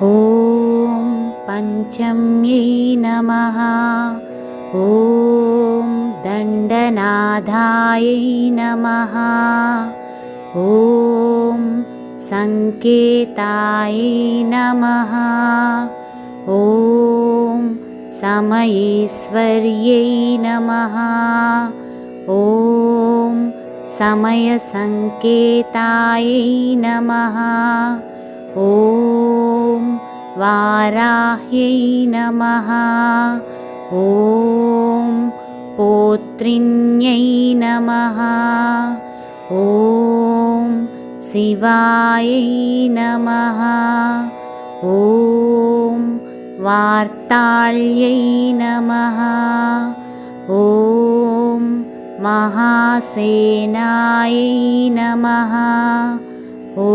ॐ पञ्चम्यै नमः। ॐ दण्डनाथायै नमः। ॐ संकेतायै नमः। ॐ समयेश्वर्यै नमः। ॐ समयसंकेतायै नमः। ॐ वाराह्यै नमः। ॐ पौत्रिण्यै नमः। ॐ शिवायै नमः। ॐ वार्ताళ్यै नमः। ॐ महासेनायै नमः। ॐ